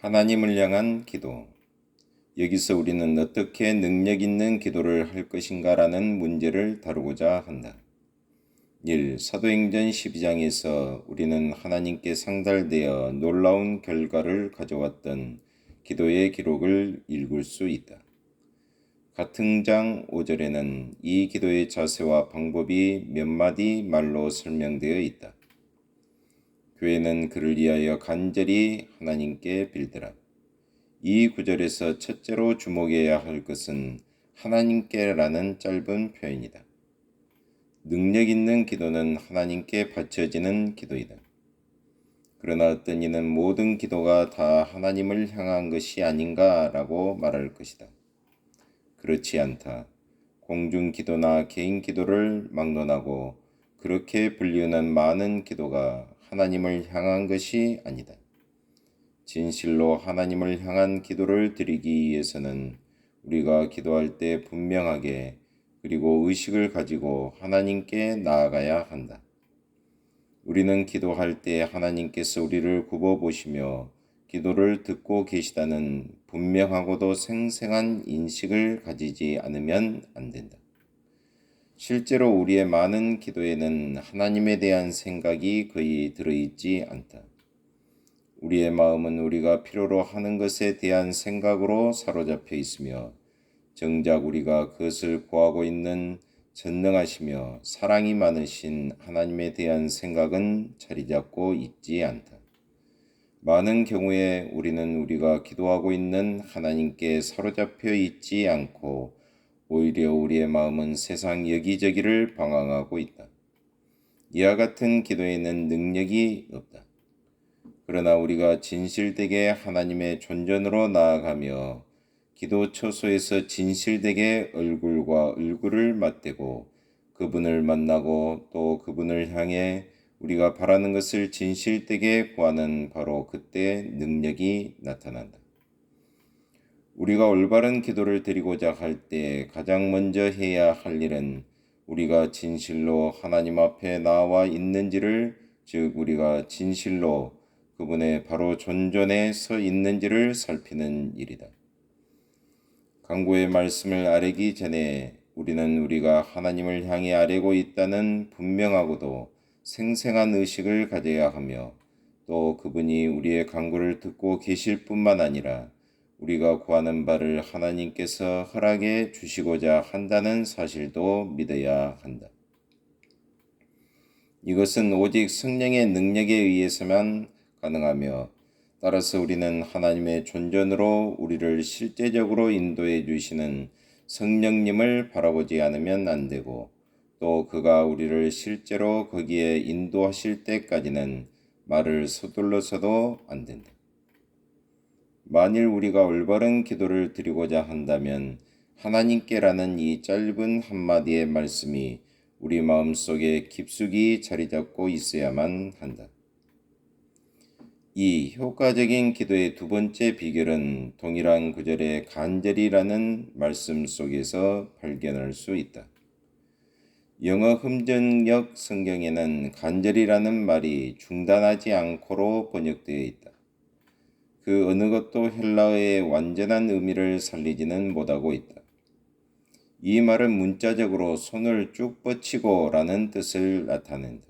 하나님을 향한 기도. 여기서 우리는 어떻게 능력 있는 기도를 할 것인가라는 문제를 다루고자 한다. 1. 사도행전 12장에서 우리는 하나님께 상달되어 놀라운 결과를 가져왔던 기도의 기록을 읽을 수 있다. 같은 장 5절에는 이 기도의 자세와 방법이 몇 마디 말로 설명되어 있다. 교회는 그를 위하여 간절히 하나님께 빌더라. 이 구절에서 첫째로 주목해야 할 것은 하나님께라는 짧은 표현이다. 능력 있는 기도는 하나님께 바쳐지는 기도이다. 그러나 어떤 이는 모든 기도가 다 하나님을 향한 것이 아닌가라고 말할 것이다. 그렇지 않다. 공중 기도나 개인 기도를 막론하고 그렇게 불리우는 많은 기도가 하나님을 향한 것이 아니다. 진실로 하나님을 향한 기도를 드리기 위해서는 우리가 기도할 때 분명하게 그리고 의식을 가지고 하나님께 나아가야 한다. 우리는 기도할 때 하나님께서 우리를 굽어보시며 기도를 듣고 계시다는 분명하고도 생생한 인식을 가지지 않으면 안 된다. 실제로 우리의 많은 기도에는 하나님에 대한 생각이 거의 들어있지 않다. 우리의 마음은 우리가 필요로 하는 것에 대한 생각으로 사로잡혀 있으며 정작 우리가 그것을 구하고 있는 전능하시며 사랑이 많으신 하나님에 대한 생각은 자리 잡고 있지 않다. 많은 경우에 우리는 우리가 기도하고 있는 하나님께 사로잡혀 있지 않고 오히려 우리의 마음은 세상 여기저기를 방황하고 있다. 이와 같은 기도에는 능력이 없다. 그러나 우리가 진실되게 하나님의 존전으로 나아가며 기도 처소에서 진실되게 얼굴과 얼굴을 맞대고 그분을 만나고 또 그분을 향해 우리가 바라는 것을 진실되게 구하는 바로 그때 능력이 나타난다. 우리가 올바른 기도를 드리고자 할 때 가장 먼저 해야 할 일은 우리가 진실로 하나님 앞에 나와 있는지를, 즉 우리가 진실로 그분의 바로 존전에 서 있는지를 살피는 일이다. 강구의 말씀을 아뢰기 전에 우리는 우리가 하나님을 향해 아뢰고 있다는 분명하고도 생생한 의식을 가져야 하며 또 그분이 우리의 간구를 듣고 계실 뿐만 아니라 우리가 구하는 바를 하나님께서 허락해 주시고자 한다는 사실도 믿어야 한다. 이것은 오직 성령의 능력에 의해서만 가능하며 따라서 우리는 하나님의 존전으로 우리를 실제적으로 인도해 주시는 성령님을 바라보지 않으면 안 되고 또 그가 우리를 실제로 거기에 인도하실 때까지는 말을 서둘러서도 안 된다. 만일 우리가 올바른 기도를 드리고자 한다면 하나님께라는 이 짧은 한마디의 말씀이 우리 마음속에 깊숙이 자리 잡고 있어야만 한다. 이 효과적인 기도의 두 번째 비결은 동일한 구절의 간절이라는 말씀 속에서 발견할 수 있다. 영어 흠정역 성경에는 간절이라는 말이 중단하지 않고로 번역되어 있다. 그 어느 것도 헬라어의 완전한 의미를 살리지는 못하고 있다. 이 말은 문자적으로 손을 쭉 뻗치고 라는 뜻을 나타낸다.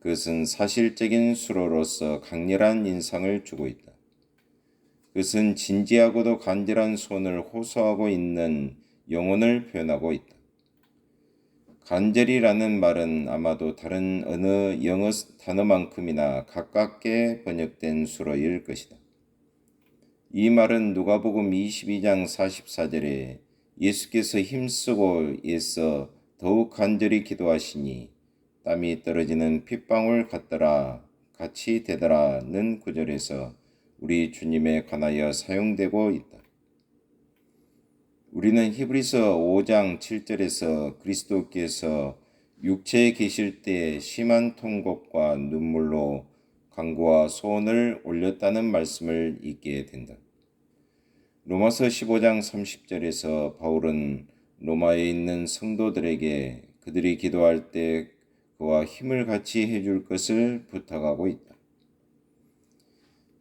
그것은 사실적인 수로로서 강렬한 인상을 주고 있다. 그것은 진지하고도 간절한 손을 호소하고 있는 영혼을 표현하고 있다. 간절이라는 말은 아마도 다른 어느 영어 단어만큼이나 가깝게 번역된 수로일 것이다. 이 말은 누가복음 22장 44절에 예수께서 힘쓰고 애써 더욱 간절히 기도하시니 땀이 떨어지는 핏방울 같더라 같이 되더라는 구절에서 우리 주님에 관하여 사용되고 있다. 우리는 히브리서 5장 7절에서 그리스도께서 육체에 계실 때 심한 통곡과 눈물로 간구와 소원을 올렸다는 말씀을 읽게 된다. 로마서 15장 30절에서 바울은 로마에 있는 성도들에게 그들이 기도할 때 그와 힘을 같이 해줄 것을 부탁하고 있다.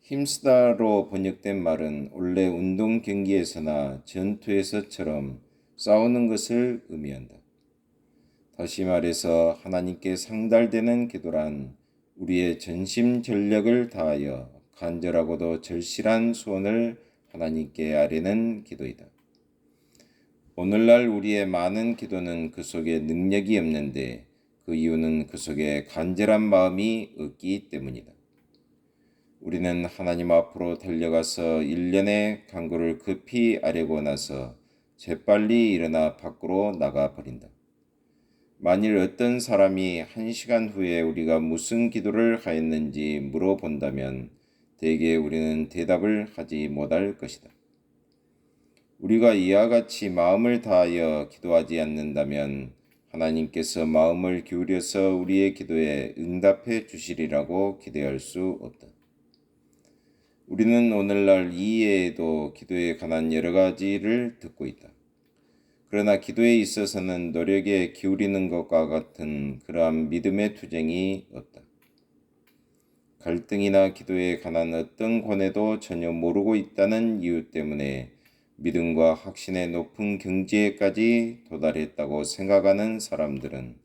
힘쓰다로 번역된 말은 원래 운동 경기에서나 전투에서처럼 싸우는 것을 의미한다. 다시 말해서 하나님께 상달되는 기도란 우리의 전심 전력을 다하여 간절하고도 절실한 소원을 하나님께 아뢰는 기도이다. 오늘날 우리의 많은 기도는 그 속에 능력이 없는데 그 이유는 그 속에 간절한 마음이 없기 때문이다. 우리는 하나님 앞으로 달려가서 일련의 간구를 급히 아뢰고 나서 재빨리 일어나 밖으로 나가 버린다. 만일 어떤 사람이 1시간 후에 우리가 무슨 기도를 하였는지 물어본다면 대개 우리는 대답을 하지 못할 것이다. 우리가 이와 같이 마음을 다하여 기도하지 않는다면 하나님께서 마음을 기울여서 우리의 기도에 응답해 주시리라고 기대할 수 없다. 우리는 오늘날 이외에도 기도에 관한 여러 가지를 듣고 있다. 그러나 기도에 있어서는 노력에 기울이는 것과 같은 그러한 믿음의 투쟁이 없다. 갈등이나 기도에 관한 어떤 권해도 전혀 모르고 있다는 이유 때문에 믿음과 확신의 높은 경지에까지 도달했다고 생각하는 사람들은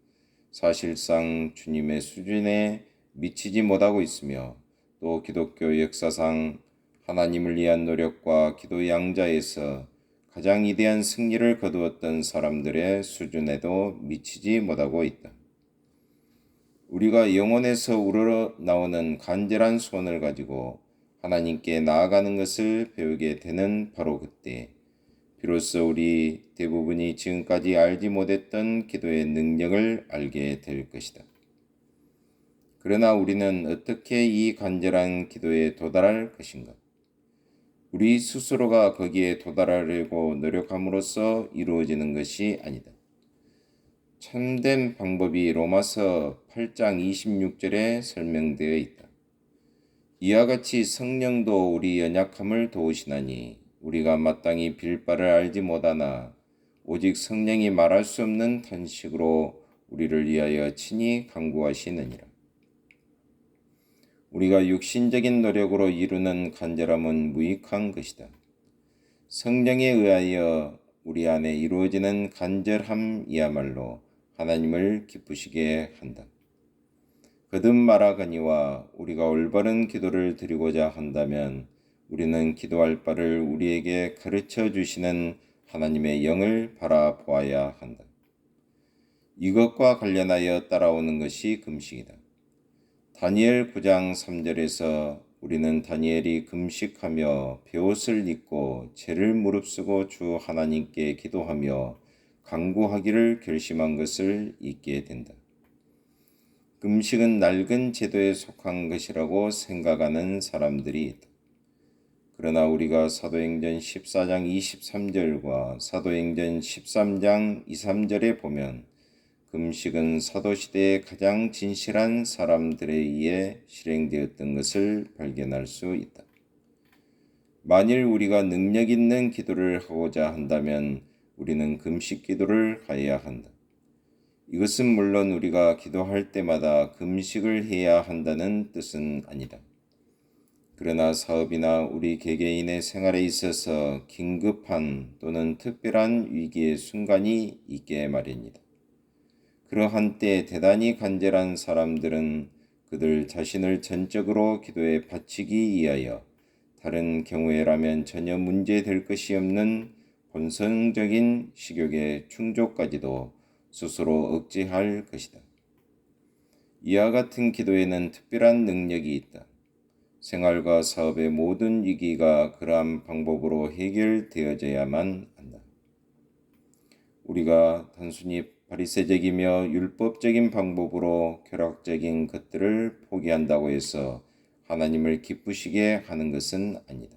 사실상 주님의 수준에 미치지 못하고 있으며 또 기독교 역사상 하나님을 위한 노력과 기도 양자에서 가장 위대한 승리를 거두었던 사람들의 수준에도 미치지 못하고 있다. 우리가 영혼에서 우러나오는 간절한 소원을 가지고 하나님께 나아가는 것을 배우게 되는 바로 그때 비로소 우리 대부분이 지금까지 알지 못했던 기도의 능력을 알게 될 것이다. 그러나 우리는 어떻게 이 간절한 기도에 도달할 것인가? 우리 스스로가 거기에 도달하려고 노력함으로써 이루어지는 것이 아니다. 참된 방법이 로마서 8장 26절에 설명되어 있다. 이와 같이 성령도 우리 연약함을 도우시나니 우리가 마땅히 빌 바를 알지 못하나 오직 성령이 말할 수 없는 탄식으로 우리를 위하여 친히 간구하시느니라. 우리가 육신적인 노력으로 이루는 간절함은 무익한 것이다. 성령에 의하여 우리 안에 이루어지는 간절함이야말로 하나님을 기쁘시게 한다. 거듭 말하거니와 우리가 올바른 기도를 드리고자 한다면 우리는 기도할 바를 우리에게 가르쳐 주시는 하나님의 영을 바라보아야 한다. 이것과 관련하여 따라오는 것이 금식이다. 다니엘 9장 3절에서 우리는 다니엘이 금식하며 베옷을 입고 죄를 무릅쓰고 주 하나님께 기도하며 간구하기를 결심한 것을 잊게 된다. 금식은 낡은 제도에 속한 것이라고 생각하는 사람들이 있다. 그러나 우리가 사도행전 14장 23절과 사도행전 13장 2, 3절에 보면 금식은 사도시대의 가장 진실한 사람들에 의해 실행되었던 것을 발견할 수 있다. 만일 우리가 능력 있는 기도를 하고자 한다면 우리는 금식 기도를 해야 한다. 이것은 물론 우리가 기도할 때마다 금식을 해야 한다는 뜻은 아니다. 그러나 사업이나 우리 개개인의 생활에 있어서 긴급한 또는 특별한 위기의 순간이 있게 마련이다. 그러한 때 대단히 간절한 사람들은 그들 자신을 전적으로 기도에 바치기 위하여 다른 경우에라면 전혀 문제될 것이 없는 본성적인 식욕의 충족까지도 스스로 억제할 것이다. 이와 같은 기도에는 특별한 능력이 있다. 생활과 사업의 모든 위기가 그러한 방법으로 해결되어져야만 한다. 우리가 단순히 바리새적이며 율법적인 방법으로 쾌락적인 것들을 포기한다고 해서 하나님을 기쁘시게 하는 것은 아니다.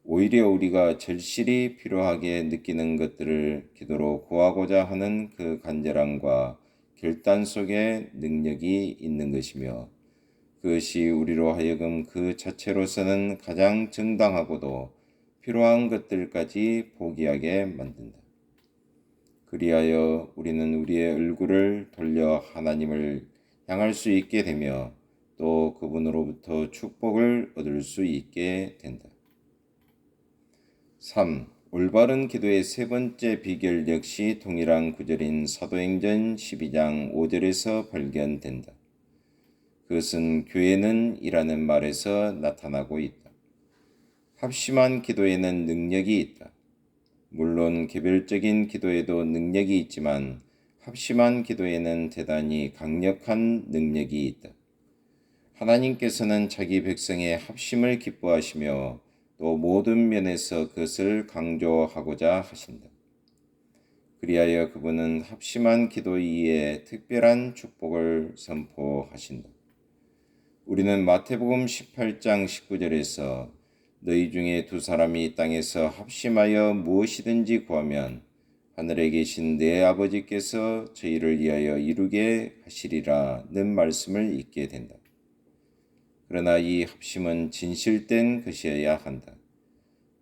오히려 우리가 절실히 필요하게 느끼는 것들을 기도로 구하고자 하는 그 간절함과 결단 속에 능력이 있는 것이며 그것이 우리로 하여금 그 자체로서는 가장 정당하고도 필요한 것들까지 포기하게 만든다. 그리하여 우리는 우리의 얼굴을 돌려 하나님을 향할 수 있게 되며 또 그분으로부터 축복을 얻을 수 있게 된다. 3. 올바른 기도의 세 번째 비결 역시 동일한 구절인 사도행전 12장 5절에서 발견된다. 그것은 교회는 이라는 말에서 나타나고 있다. 합심한 기도에는 능력이 있다. 물론 개별적인 기도에도 능력이 있지만 합심한 기도에는 대단히 강력한 능력이 있다. 하나님께서는 자기 백성의 합심을 기뻐하시며 또 모든 면에서 그것을 강조하고자 하신다. 그리하여 그분은 합심한 기도 이에 특별한 축복을 선포하신다. 우리는 마태복음 18장 19절에서 너희 중에 두 사람이 땅에서 합심하여 무엇이든지 구하면 하늘에 계신 내 아버지께서 저희를 위하여 이루게 하시리라는 말씀을 읽게 된다. 그러나 이 합심은 진실된 것이어야 한다.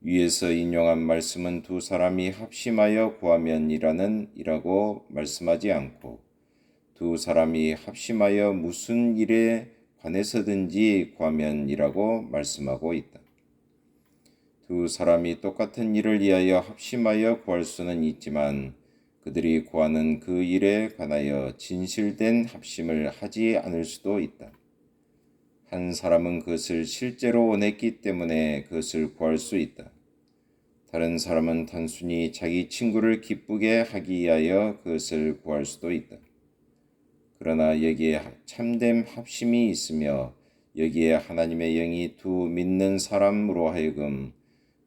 위에서 인용한 말씀은 두 사람이 합심하여 구하면이라고 말씀하지 않고 두 사람이 합심하여 무슨 일에 관해서든지 구하면이라고 말씀하고 있다. 두 사람이 똑같은 일을 위하여 합심하여 구할 수는 있지만 그들이 구하는 그 일에 관하여 진실된 합심을 하지 않을 수도 있다. 한 사람은 그것을 실제로 원했기 때문에 그것을 구할 수 있다. 다른 사람은 단순히 자기 친구를 기쁘게 하기 위하여 그것을 구할 수도 있다. 그러나 여기에 참된 합심이 있으며 여기에 하나님의 영이 두 믿는 사람으로 하여금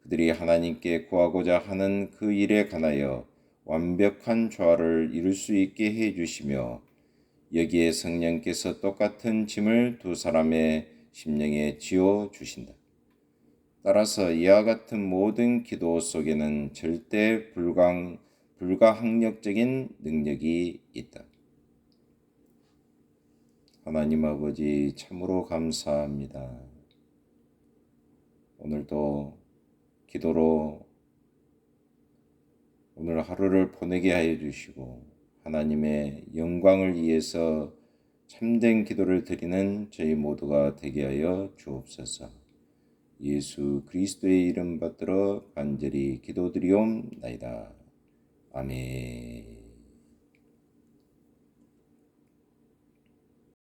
그들이 하나님께 구하고자 하는 그 일에 관하여 완벽한 조화를 이룰 수 있게 해 주시며 여기에 성령께서 똑같은 짐을 두 사람의 심령에 지어 주신다. 따라서 이와 같은 모든 기도 속에는 절대 불가항력적인 능력이 있다. 하나님 아버지 참으로 감사합니다. 오늘도 기도로 오늘 하루를 보내게 하여 주시고 하나님의 영광을 위해서 참된 기도를 드리는 저희 모두가 되게 하여 주옵소서. 예수 그리스도의 이름 받들어 간절히 기도드리옵나이다. 아멘.